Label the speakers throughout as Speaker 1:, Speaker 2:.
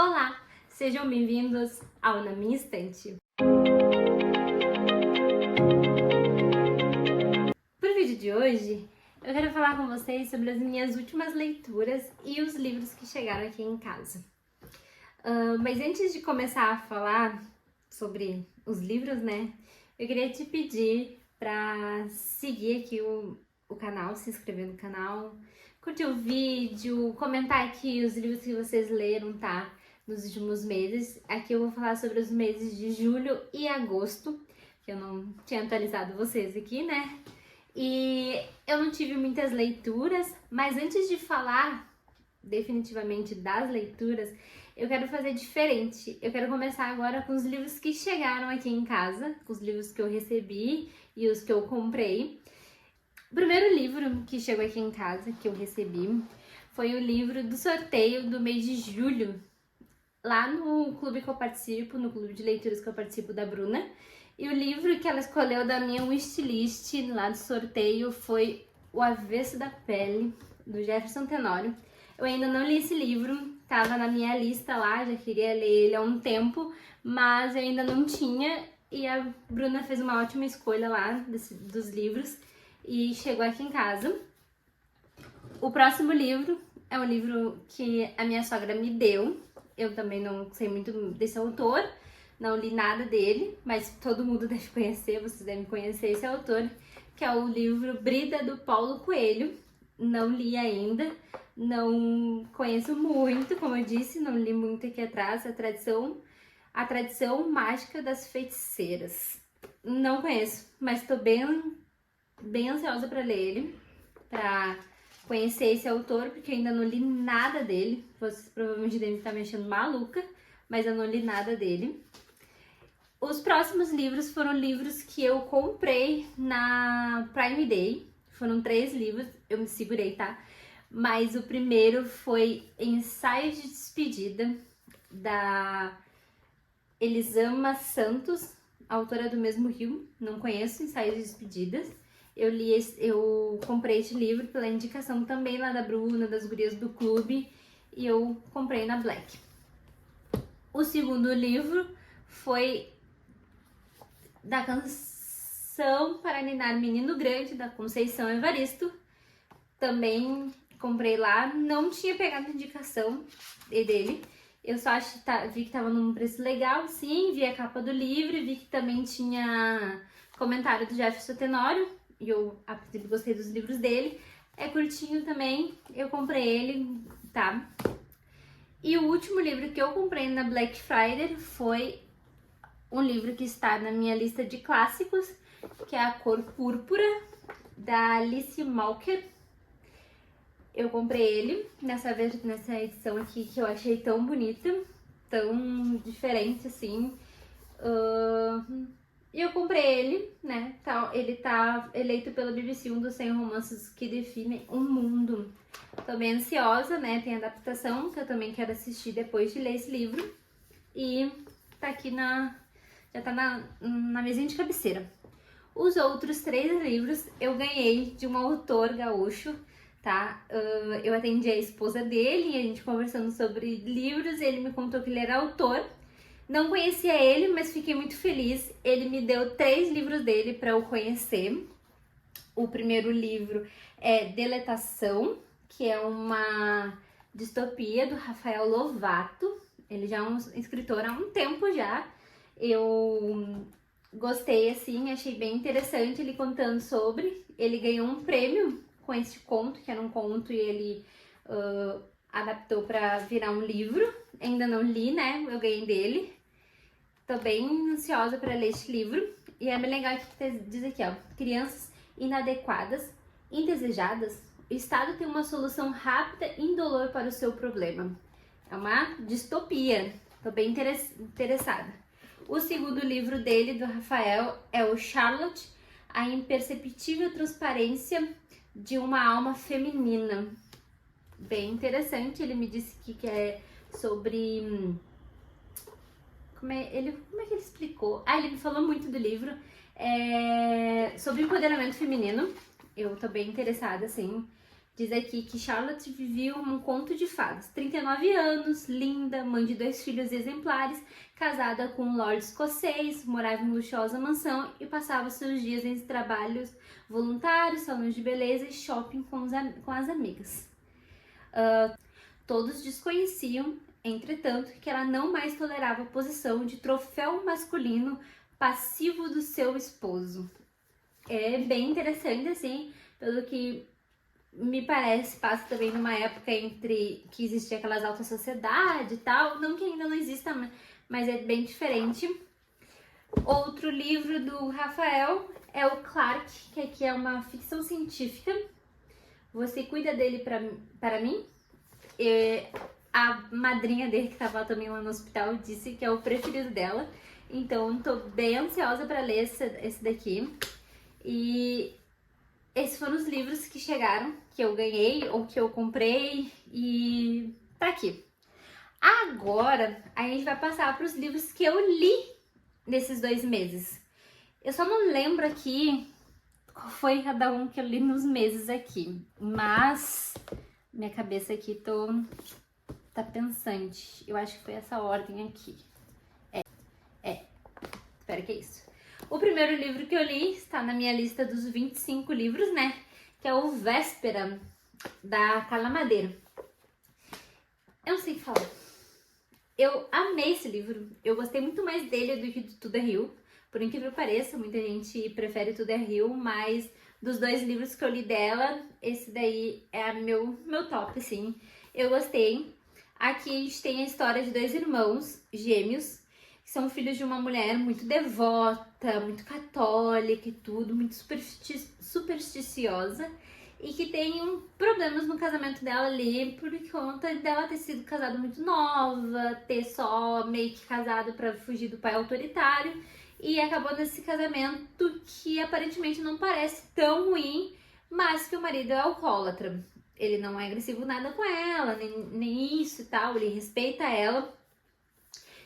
Speaker 1: Olá, sejam bem-vindos ao Na Minha Estante. Para o vídeo de hoje, eu quero falar com vocês sobre as minhas últimas leituras e os livros que chegaram aqui em casa. Mas antes de começar a falar sobre os livros, né, eu queria te pedir para seguir aqui o canal, se inscrever no canal, curtir o vídeo, comentar aqui os livros que vocês leram, tá? Nos últimos meses. Aqui eu vou falar sobre os meses de julho e agosto, que eu não tinha atualizado vocês aqui, né? E eu não tive muitas leituras, mas antes de falar definitivamente das leituras, eu quero fazer diferente. Eu quero começar agora com os livros que chegaram aqui em casa, com os livros que eu recebi e os que eu comprei. O primeiro livro que chegou aqui em casa, que eu recebi, foi o livro do sorteio do mês de julho, lá no clube que eu participo, no clube de leituras que eu participo da Bruna. E o livro que ela escolheu da minha wishlist lá do sorteio foi O Avesso da Pele, do Jefferson Tenório. Eu ainda não li esse livro, tava na minha lista lá, já queria ler ele há um tempo, mas eu ainda não tinha, e a Bruna fez uma ótima escolha lá dos livros e chegou aqui em casa. O próximo livro é um livro que a minha sogra me deu. Eu também não sei muito desse autor, não li nada dele, mas todo mundo deve conhecer, vocês devem conhecer esse autor, que é o livro Brida, do Paulo Coelho. Não li ainda, não conheço muito, como eu disse, não li muito aqui atrás, a tradição mágica das feiticeiras. Não conheço, mas estou bem ansiosa para ler ele, para conhecer esse autor, porque eu ainda não li nada dele. Vocês provavelmente devem estar me achando maluca, mas eu não li nada dele. Os próximos livros foram livros que eu comprei na Prime Day. Foram 3 livros, eu me segurei, tá? Mas o primeiro foi Ensaio de Despedida, da Elisama Santos, autora do mesmo Rio. Não conheço Ensaio de Despedidas. Eu comprei este livro pela indicação também lá da Bruna, das gurias do clube, e eu comprei na Black. O segundo livro foi da Canção para Ninar Menino Grande, da Conceição Evaristo. Também comprei lá, não tinha pegado indicação dele. Eu só vi que tava num preço legal, sim, vi a capa do livro, vi que também tinha comentário do Jefferson Tenório, e eu, a princípio, gostei dos livros dele. É curtinho também, eu comprei ele, tá? E o último livro que eu comprei na Black Friday foi um livro que está na minha lista de clássicos, que é A Cor Púrpura, da Alice Malker. Eu comprei ele nessa edição aqui, que eu achei tão bonita, tão diferente assim. E eu comprei ele, né? Ele tá eleito pela BBC um dos 100 romances que definem um mundo. Tô bem ansiosa, né? Tem adaptação que eu também quero assistir depois de ler esse livro. E tá aqui já tá na mesinha de cabeceira. Os outros 3 livros eu ganhei de um autor gaúcho, tá? Eu atendi a esposa dele e a gente conversando sobre livros, ele me contou que ele era autor. Não conhecia ele, mas fiquei muito feliz. Ele me deu 3 livros dele para eu conhecer. O primeiro livro é Deletação, que é uma distopia do Rafael Lovato. Ele já é um escritor há um tempo já. Eu gostei, assim, achei bem interessante ele contando sobre. Ele ganhou um prêmio com esse conto, que era um conto, e ele adaptou para virar um livro. Ainda não li, né? Eu ganhei dele. Tô bem ansiosa para ler este livro. E é bem legal que diz aqui, ó. Crianças inadequadas, indesejadas, o Estado tem uma solução rápida e indolor para o seu problema. É uma distopia. Tô bem interessada. O segundo livro dele, do Rafael, é o Charlotte, a imperceptível transparência de uma alma feminina. Bem interessante. Ele me disse que é sobre... Como é que ele explicou? Ele me falou muito do livro, sobre empoderamento feminino. Eu tô bem interessada, assim, Diz aqui que Charlotte vivia um conto de fadas. 39 anos, linda, mãe de 2 filhos exemplares, casada com um lord escocês, morava em luxuosa mansão e passava seus dias entre trabalhos voluntários, salões de beleza e shopping com as amigas. Todos desconheciam, entretanto, que ela não mais tolerava a posição de troféu masculino passivo do seu esposo. É bem interessante, assim, pelo que me parece, passa também numa época entre que existia aquelas alta sociedade e tal, não que ainda não exista, mas é bem diferente. Outro livro do Rafael é o Clark, que aqui é uma ficção científica. Você cuida dele para mim? A madrinha dele, que estava também lá no hospital, disse que é o preferido dela. Então, tô bem ansiosa para ler esse daqui. E esses foram os livros que chegaram, que eu ganhei ou que eu comprei e tá aqui. Agora, a gente vai passar para os livros que eu li nesses 2 meses. Eu só não lembro aqui qual foi cada um que eu li nos meses aqui, mas minha cabeça aqui tá pensante. Eu acho que foi essa ordem aqui. Espero que é isso. O primeiro livro que eu li está na minha lista dos 25 livros, né? Que é o Véspera, da Carla Madeira. Eu não sei o que falar. Eu amei esse livro. Eu gostei muito mais dele do que de Tudo é Rio. Por incrível que pareça, muita gente prefere Tudo é Rio, mas dos 2 livros que eu li dela, esse daí é meu top, assim. Eu gostei. Aqui a gente tem a história de 2 irmãos gêmeos, que são filhos de uma mulher muito devota, muito católica e tudo, muito supersticiosa, e que tem problemas no casamento dela ali por conta dela ter sido casada muito nova, ter só meio que casado para fugir do pai autoritário, e acabou nesse casamento que aparentemente não parece tão ruim, mas que o marido é alcoólatra. Ele não é agressivo nada com ela, nem isso e tal, ele respeita ela.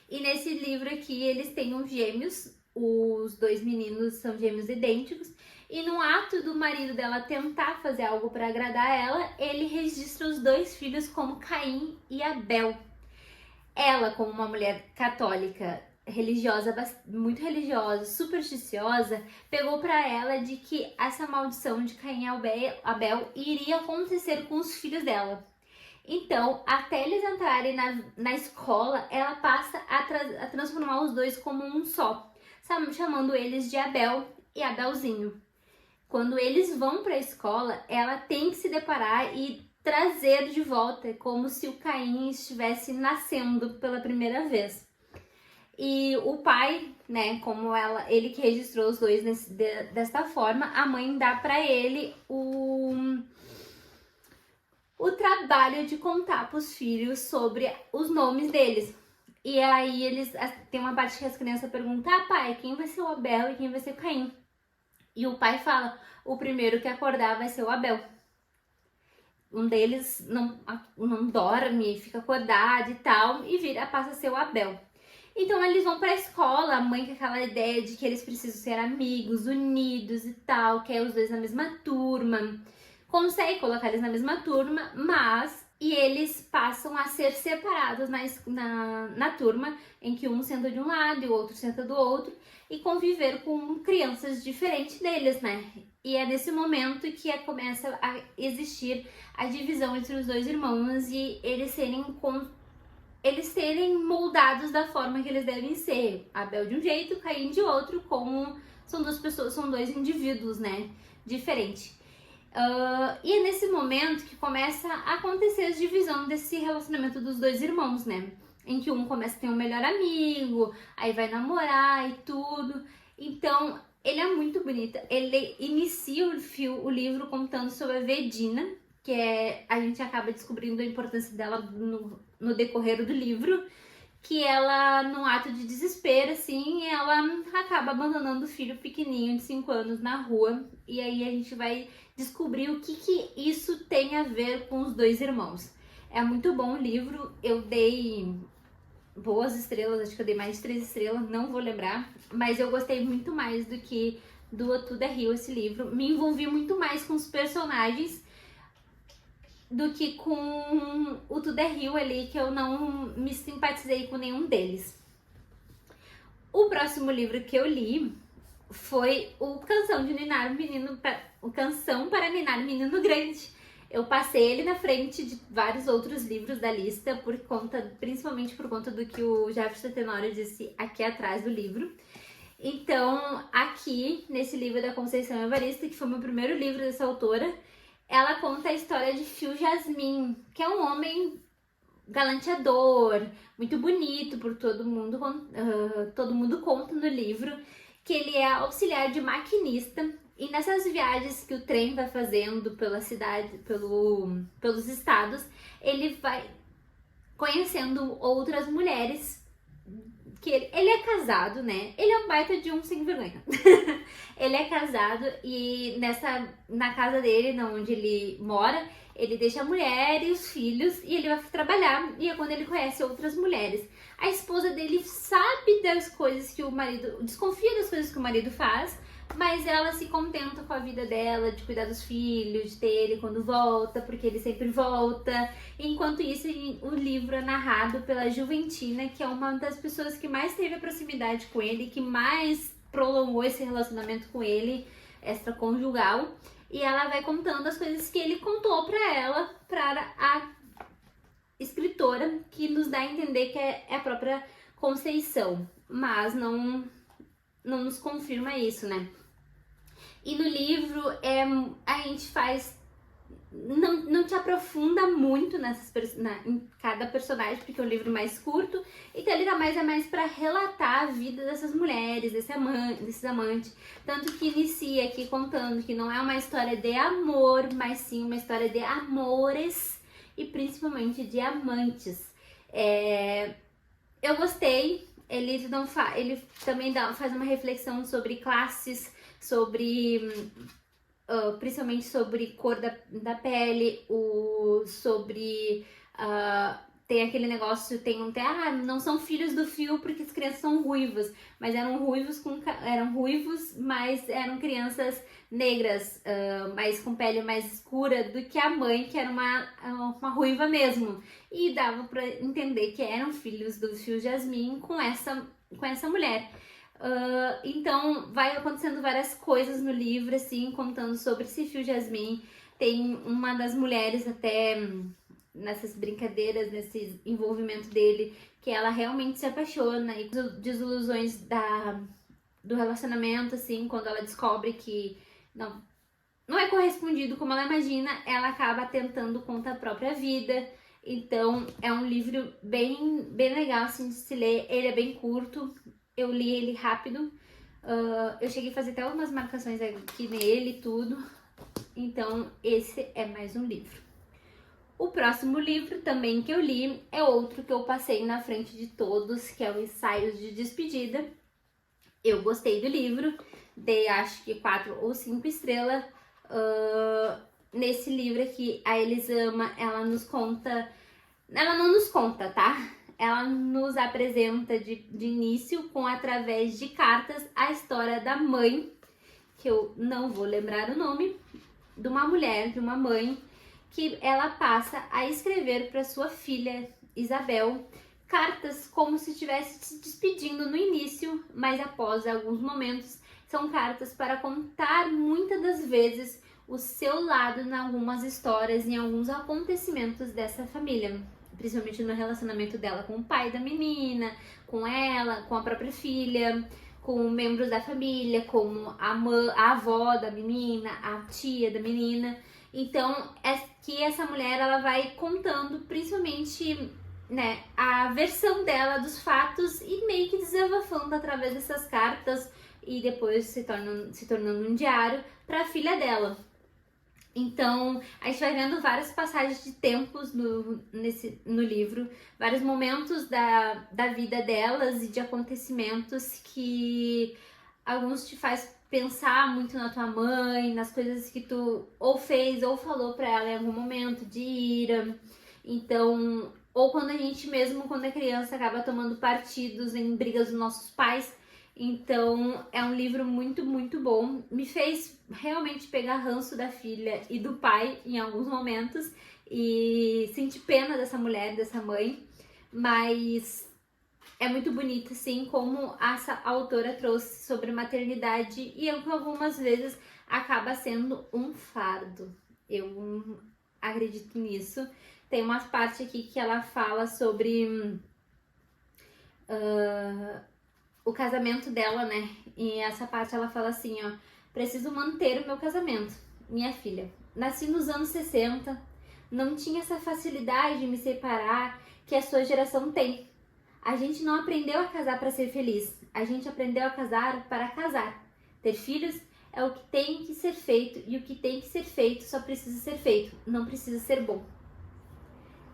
Speaker 1: E nesse livro aqui eles têm uns gêmeos, os 2 meninos são gêmeos idênticos, e no ato do marido dela tentar fazer algo para agradar ela, ele registra os 2 filhos como Caim e Abel. Ela, como uma mulher católica, religiosa, muito religiosa, supersticiosa, pegou para ela de que essa maldição de Caim e Abel iria acontecer com os filhos dela. Então, até eles entrarem na escola, ela passa a transformar os 2 como um só, chamando eles de Abel e Abelzinho. Quando eles vão para a escola, ela tem que se deparar e trazer de volta, como se o Caim estivesse nascendo pela primeira vez. E o pai, né, como ele que registrou os 2 desta forma, a mãe dá para ele o trabalho de contar para os filhos sobre os nomes deles. E aí tem uma parte que as crianças perguntam: pai, quem vai ser o Abel e quem vai ser o Caim? E o pai fala: o primeiro que acordar vai ser o Abel. Um deles não dorme, fica acordado e tal, e passa a ser o Abel. Então eles vão para a escola, a mãe com aquela ideia de que eles precisam ser amigos, unidos e tal, quer os 2 na mesma turma. Consegue colocar eles na mesma turma, e eles passam a ser separados na turma, em que um senta de um lado e o outro senta do outro, e conviver com crianças diferentes deles, né? E é nesse momento que começa a existir a divisão entre os 2 irmãos e eles serem moldados da forma que eles devem ser. Abel de um jeito, Caim de outro, como são 2 pessoas, são 2 indivíduos, né? Diferentes. E é nesse momento que começa a acontecer a divisão desse relacionamento dos 2 irmãos, né? Em que um começa a ter um melhor amigo, aí vai namorar e tudo. Então, ele é muito bonito. Ele inicia o livro contando sobre a Vedina, que a gente acaba descobrindo a importância dela no decorrer do livro, que ela, num ato de desespero, assim, ela acaba abandonando o filho pequenininho de 5 anos na rua. E aí a gente vai descobrir o que isso tem a ver com os 2 irmãos. É muito bom o livro, eu dei boas estrelas, acho que eu dei mais de 3 estrelas, não vou lembrar, mas eu gostei muito mais do que do Tudo é Rio, esse livro. Me envolvi muito mais com os personagens, do que com o Tudo é Rio ali, que eu não me simpatizei com nenhum deles. O próximo livro que eu li foi o Canção para Ninar o Menino Grande. Eu passei ele na frente de vários outros livros da lista, principalmente por conta do que o Jefferson Tenório disse aqui atrás do livro. Então, aqui, nesse livro da Conceição Evaristo, que foi o meu primeiro livro dessa autora, ela conta a história de Fio Jasmin, que é um homem galanteador, muito bonito por todo mundo conta no livro, que ele é auxiliar de maquinista, e nessas viagens que o trem vai fazendo pela cidade, pelos estados, ele vai conhecendo outras mulheres, que ele é casado, né? Ele é um baita de um sem vergonha. Ele é casado e na casa dele, onde ele mora, ele deixa a mulher e os filhos e ele vai trabalhar. E é quando ele conhece outras mulheres. A esposa dele sabe das coisas que o marido... Desconfia das coisas que o marido faz, mas ela se contenta com a vida dela, de cuidar dos filhos, de ter ele quando volta, porque ele sempre volta. Enquanto isso, o livro é narrado pela Juventina, que é uma das pessoas que mais teve a proximidade com ele, que mais prolongou esse relacionamento com ele, extraconjugal. E ela vai contando as coisas que ele contou pra ela, para a escritora, que nos dá a entender que é a própria Conceição, mas não nos confirma isso, né? E no livro a gente faz... Não te aprofunda muito em cada personagem, porque é um livro mais curto, então ele é mais para relatar a vida dessas mulheres, desses amantes. Tanto que inicia aqui contando que não é uma história de amor, mas sim uma história de amores e principalmente de amantes. Eu gostei. Ele também faz uma reflexão sobre classes, principalmente sobre cor da pele, tem aquele negócio, não são filhos do fio porque as crianças são ruivas, mas eram ruivos, mas eram crianças negras, mas com pele mais escura do que a mãe, que era uma ruiva mesmo. E dava pra entender que eram filhos do Fio Jasmin com essa mulher. Então vai acontecendo várias coisas no livro, assim, contando sobre esse Fio Jasmin. Tem uma das mulheres até nessas brincadeiras, nesse envolvimento dele, que ela realmente se apaixona e desilusões do relacionamento, assim, quando ela descobre que não é correspondido como ela imagina, ela acaba tentando contra a própria vida. Então é um livro bem legal, assim, de se ler. Ele é bem curto, eu li ele rápido, eu cheguei a fazer até algumas marcações aqui nele e tudo. Então esse é mais um livro. O próximo livro também que eu li é outro que eu passei na frente de todos, que é o Ensaios de Despedida. Eu gostei do livro, dei acho que 4 ou 5 estrelas. Nesse livro aqui, a Elisama, ela não nos conta, tá? Ela nos apresenta de início, através de cartas, a história da mãe, que eu não vou lembrar o nome, de uma mulher, de uma mãe, que ela passa a escrever para sua filha Isabel cartas como se estivesse se despedindo no início, mas após alguns momentos são cartas para contar muitas das vezes o seu lado em algumas histórias, em alguns acontecimentos dessa família, principalmente no relacionamento dela com o pai da menina, com ela, com a própria filha, com membros da família, como a avó da menina, a tia da menina. Então, que essa mulher, ela vai contando principalmente, né, a versão dela dos fatos e meio que desabafando através dessas cartas e depois se tornando um diário para a filha dela. Então, a gente vai vendo várias passagens de tempos no livro, vários momentos da vida delas e de acontecimentos que alguns te faz pensar muito na tua mãe, nas coisas que tu ou fez ou falou pra ela em algum momento de ira. Então, ou quando a gente mesmo, quando é criança, acaba tomando partidos em brigas dos nossos pais. Então, é um livro muito, muito bom. Me fez realmente pegar ranço da filha e do pai em alguns momentos. e senti pena dessa mulher, dessa mãe, mas é muito bonito, assim, como essa autora trouxe sobre maternidade e algumas vezes acaba sendo um fardo. Eu acredito nisso. Tem uma parte aqui que ela fala sobre o casamento dela, né? E essa parte ela fala assim, ó: preciso manter o meu casamento, minha filha. Nasci nos anos 60, não tinha essa facilidade de me separar que a sua geração tem. A gente não aprendeu a casar para ser feliz, a gente aprendeu a casar para casar. Ter filhos é o que tem que ser feito e o que tem que ser feito só precisa ser feito, não precisa ser bom.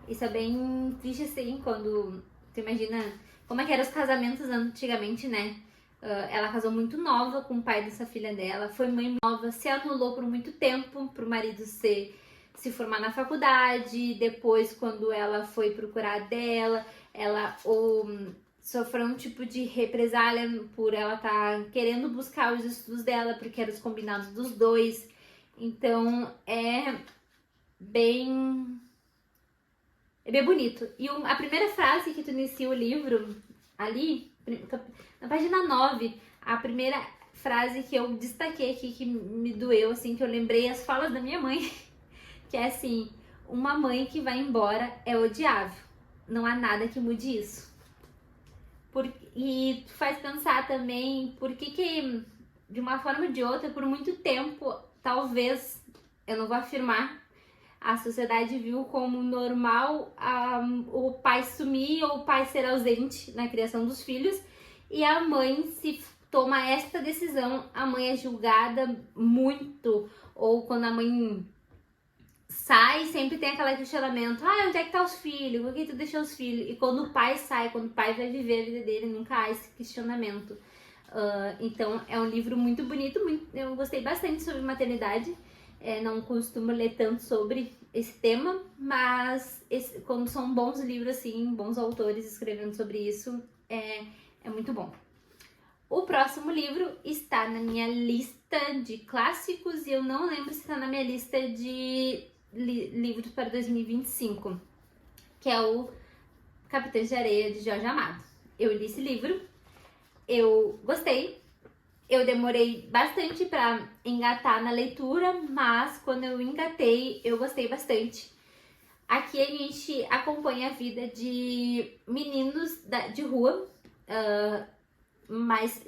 Speaker 1: Isso é bem triste assim, quando tu imagina como é que eram os casamentos antigamente, né? Ela casou muito nova com o pai dessa filha dela, foi mãe nova, se anulou por muito tempo pro marido se formar na faculdade. Depois, quando ela foi procurar dela, ela sofreu um tipo de represália por ela estar querendo buscar os estudos dela, porque eram os combinados dos dois. Então é bem bonito. E a primeira frase que tu inicia o livro, ali, na página 9, a primeira frase que eu destaquei aqui, que me doeu, assim, que eu lembrei as falas da minha mãe, que é assim: uma mãe que vai embora é odiável, não há nada que mude isso. E faz pensar também por que, de uma forma ou de outra, por muito tempo, talvez, eu não vou afirmar, a sociedade viu como normal o pai sumir ou o pai ser ausente na criação dos filhos, e a mãe, se toma esta decisão, a mãe é julgada muito, ou quando a mãe sai, sempre tem aquele questionamento: onde é que tá os filhos? Por que tu deixou os filhos? E quando o pai sai, quando o pai vai viver a vida dele, nunca há esse questionamento. Então é um livro muito bonito, eu gostei bastante sobre maternidade. Não costumo ler tanto sobre esse tema, mas quando são bons livros, assim, bons autores escrevendo sobre isso, é muito bom. O próximo livro está na minha lista de clássicos e eu não lembro se está na minha lista de livros para 2025, que é o Capitães de Areia, de Jorge Amado. Eu li esse livro, eu gostei. Eu demorei bastante para engatar na leitura, mas quando eu engatei, eu gostei bastante. Aqui a gente acompanha a vida de meninos de rua, mais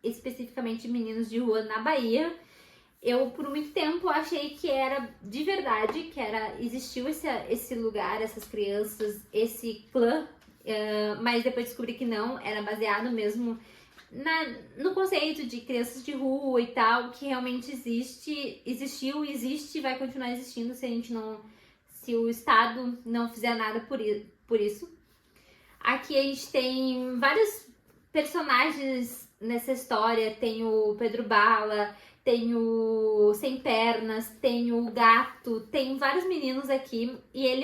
Speaker 1: especificamente meninos de rua na Bahia. Eu, por muito tempo, achei que era de verdade, que existiu esse lugar, essas crianças, esse clã, mas depois descobri que não, era baseado mesmo no conceito de crianças de rua e tal, que realmente existiu, existe e vai continuar existindo se o Estado não fizer nada por isso. Aqui a gente tem vários personagens nessa história. Tem o Pedro Bala, tem o Sem Pernas, tem o Gato, tem vários meninos aqui, e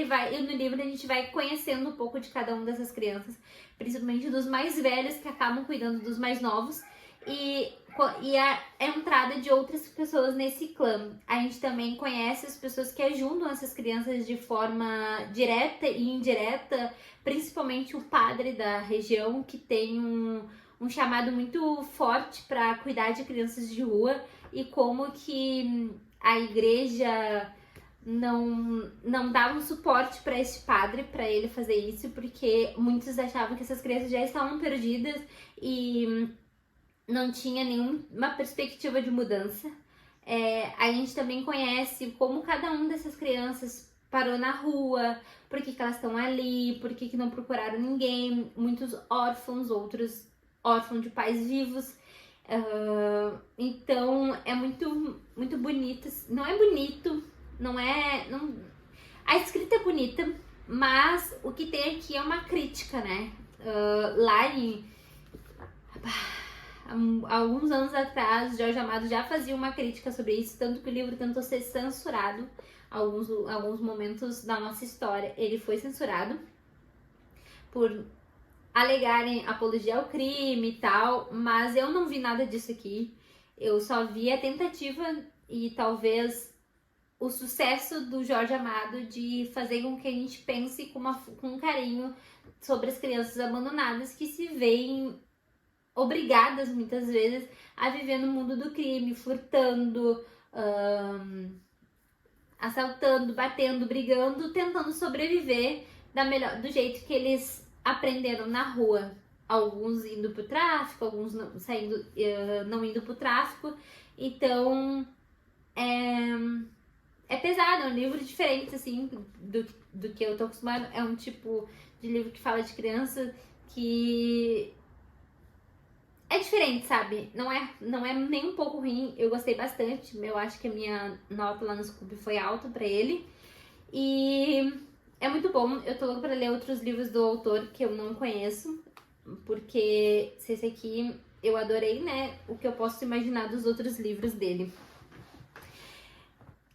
Speaker 1: no livro a gente vai conhecendo um pouco de cada uma dessas crianças, principalmente dos mais velhos, que acabam cuidando dos mais novos, e a entrada de outras pessoas nesse clã. A gente também conhece as pessoas que ajudam essas crianças de forma direta e indireta, principalmente o padre da região, que tem um chamado muito forte para cuidar de crianças de rua, e como que a igreja não dava um suporte para esse padre, para ele fazer isso, porque muitos achavam que essas crianças já estavam perdidas e não tinha nenhuma perspectiva de mudança. A gente também conhece como cada uma dessas crianças parou na rua, por que elas estão ali, por que não procuraram ninguém, muitos órfãos, outros órfãos de pais vivos. Então é muito, muito bonito. Não é bonito, a escrita é bonita, mas o que tem aqui é uma crítica, né? Alguns anos atrás, Jorge Amado já fazia uma crítica sobre isso, tanto que o livro tentou ser censurado. Alguns momentos da nossa história ele foi censurado por alegarem apologia ao crime e tal, mas eu não vi nada disso aqui. Eu só vi a tentativa e talvez o sucesso do Jorge Amado de fazer com que a gente pense com carinho sobre as crianças abandonadas que se veem obrigadas muitas vezes a viver no mundo do crime, furtando, assaltando, batendo, brigando, tentando sobreviver do jeito que eles aprenderam na rua. Alguns indo pro tráfico, alguns não indo pro tráfico. Então é pesado, é um livro diferente assim do que eu tô acostumada. É um tipo de livro que fala de criança que é diferente, sabe? Não é nem um pouco ruim. Eu gostei bastante. Eu acho que a minha nota lá no Scooby foi alta pra ele. E é muito bom. Eu tô louca pra ler outros livros do autor que eu não conheço. Porque se esse aqui eu adorei, né? O que eu posso imaginar dos outros livros dele.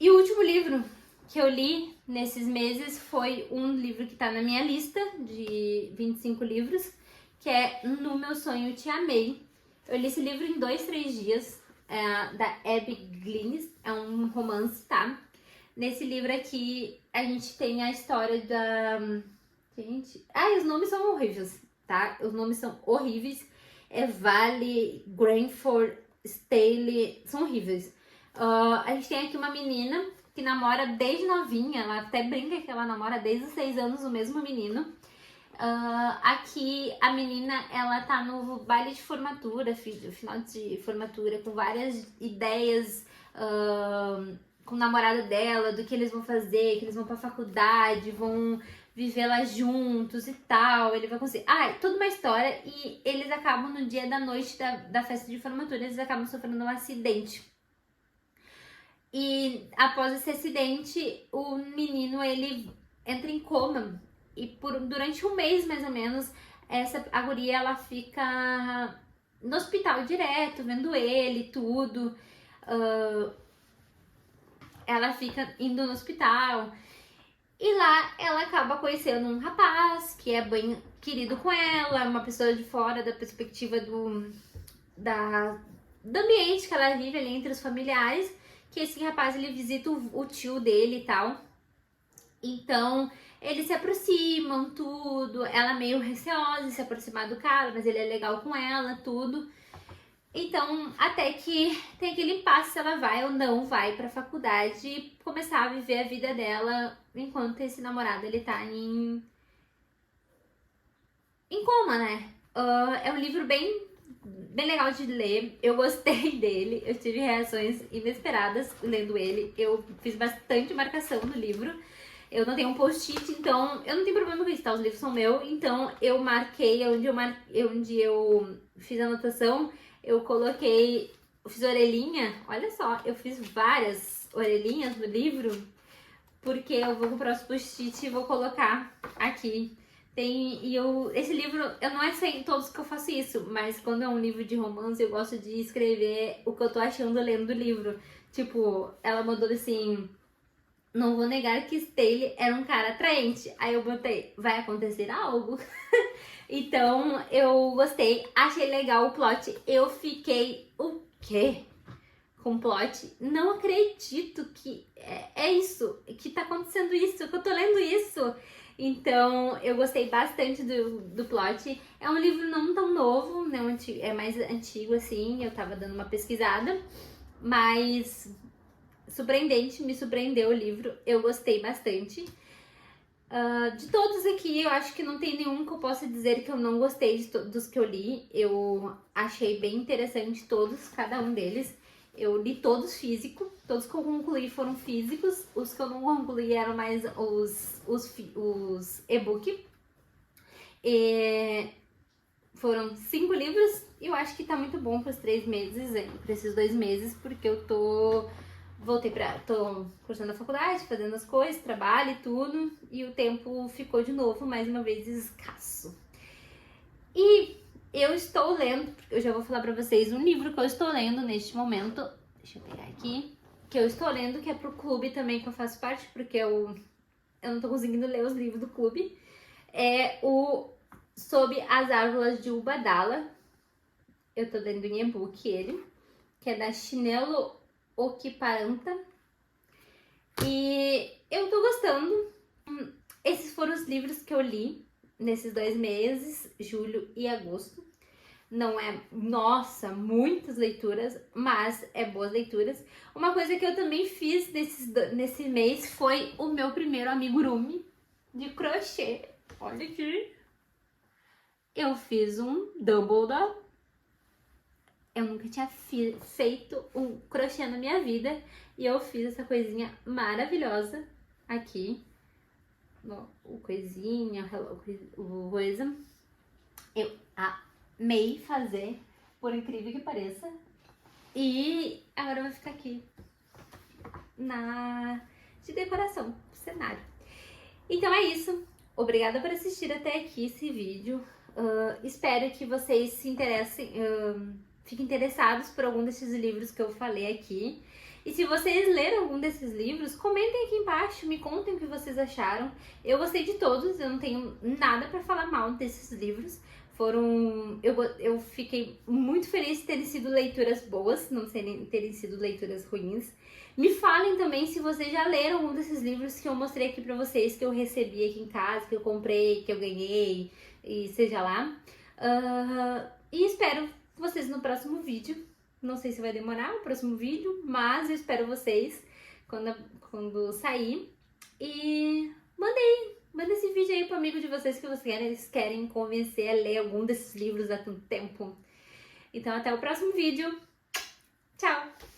Speaker 1: E o último livro que eu li nesses meses foi um livro que tá na minha lista de 25 livros, que é No Meu Sonho Te Amei. Eu li esse livro em 2, 3 dias, da Abby Glynnis, é um romance, tá? Nesse livro aqui, a gente tem a história da... Gente... os nomes são horríveis, tá? Os nomes são horríveis. É Vale, Granford, Staley, são horríveis. A gente tem aqui uma menina que namora desde novinha, ela até brinca que ela namora desde os 6 anos o mesmo menino. Aqui a menina, ela tá no baile de formatura, final de formatura, com várias ideias com o namorado dela, do que eles vão fazer, que eles vão pra faculdade, vão viver lá juntos e tal, ele vai conseguir... toda uma história, e eles acabam no dia da noite da festa de formatura, eles acabam sofrendo um acidente. E após esse acidente, o menino, ele entra em coma. E durante um mês, mais ou menos, a guria, ela fica no hospital direto, vendo ele, tudo. Ela fica indo no hospital. E lá, ela acaba conhecendo um rapaz que é bem querido com ela, uma pessoa de fora da perspectiva do ambiente que ela vive ali entre os familiares. Que esse rapaz, ele visita o tio dele e tal. Então, eles se aproximam, tudo. Ela meio receosa de se aproximar do cara, mas ele é legal com ela, tudo. Então, até que tem aquele impasse se ela vai ou não vai pra faculdade e começar a viver a vida dela enquanto esse namorado, ele tá em coma, né? É um livro bem legal de ler, eu gostei dele, eu tive reações inesperadas lendo ele, eu fiz bastante marcação no livro, eu não tenho um post-it, então eu não tenho problema com isso, tá? Os livros são meus, então eu marquei onde eu fiz a anotação, eu coloquei, eu fiz orelhinha, olha só, eu fiz várias orelhinhas no livro, porque eu vou comprar os post-it e vou colocar aqui. Esse livro, eu não é sem todos que eu faço isso, mas quando é um livro de romance, eu gosto de escrever o que eu tô achando lendo o livro. Tipo, ela mandou assim: não vou negar que Staley era um cara atraente. Aí eu botei, vai acontecer algo? Então, eu gostei, achei legal o plot. Eu fiquei, o quê? Com plot? Não acredito que é isso, que tá acontecendo isso, que eu tô lendo isso. Então, eu gostei bastante do plot. É um livro não tão novo, né? É mais antigo, assim. Eu tava dando uma pesquisada. Mas surpreendente, me surpreendeu o livro. Eu gostei bastante. De todos aqui, eu acho que não tem nenhum que eu possa dizer que eu não gostei dos que eu li. Eu achei bem interessante todos, cada um deles. Eu li todos físicos, todos que eu concluí foram físicos, os que eu não concluí eram mais os e-book. Foram 5 livros e eu acho que tá muito bom para os 3 meses, para esses 2 meses, porque eu tô cursando a faculdade, fazendo as coisas, trabalho e tudo, e o tempo ficou de novo, mais uma vez, escasso. E eu estou lendo, eu já vou falar pra vocês um livro que eu estou lendo neste momento, deixa eu pegar aqui, que eu estou lendo, que é pro clube também, que eu faço parte, porque eu não tô conseguindo ler os livros do clube, é o Sob as Árvores de Ubadala, eu tô lendo em e-book ele, que é da Chinelo Okiparanta, E eu tô gostando. Esses foram os livros que eu li nesses 2 meses, julho e agosto. Não é, nossa, muitas leituras, mas é boas leituras. Uma coisa que eu também fiz nesse mês foi o meu primeiro amigurumi de crochê. Olha aqui. Eu fiz um Dumbledore. Eu nunca tinha feito um crochê na minha vida. E eu fiz essa coisinha maravilhosa aqui. O coisinha, o coisa. Eu amei fazer, por incrível que pareça. E agora vai ficar aqui de decoração, do cenário. Então é isso. Obrigada por assistir até aqui esse vídeo. Espero que vocês se interessem, fiquem interessados por algum desses livros que eu falei aqui. E se vocês leram algum desses livros, comentem aqui embaixo, me contem o que vocês acharam. Eu gostei de todos, eu não tenho nada pra falar mal desses livros. Eu fiquei muito feliz de terem sido leituras boas, não terem sido leituras ruins. Me falem também se vocês já leram algum desses livros que eu mostrei aqui pra vocês, que eu recebi aqui em casa, que eu comprei, que eu ganhei, e seja lá. E espero vocês no próximo vídeo. Não sei se vai demorar o próximo vídeo, mas eu espero vocês quando sair. E manda esse vídeo aí pro amigo de vocês que vocês querem convencer a ler algum desses livros há tanto tempo. Então até o próximo vídeo. Tchau!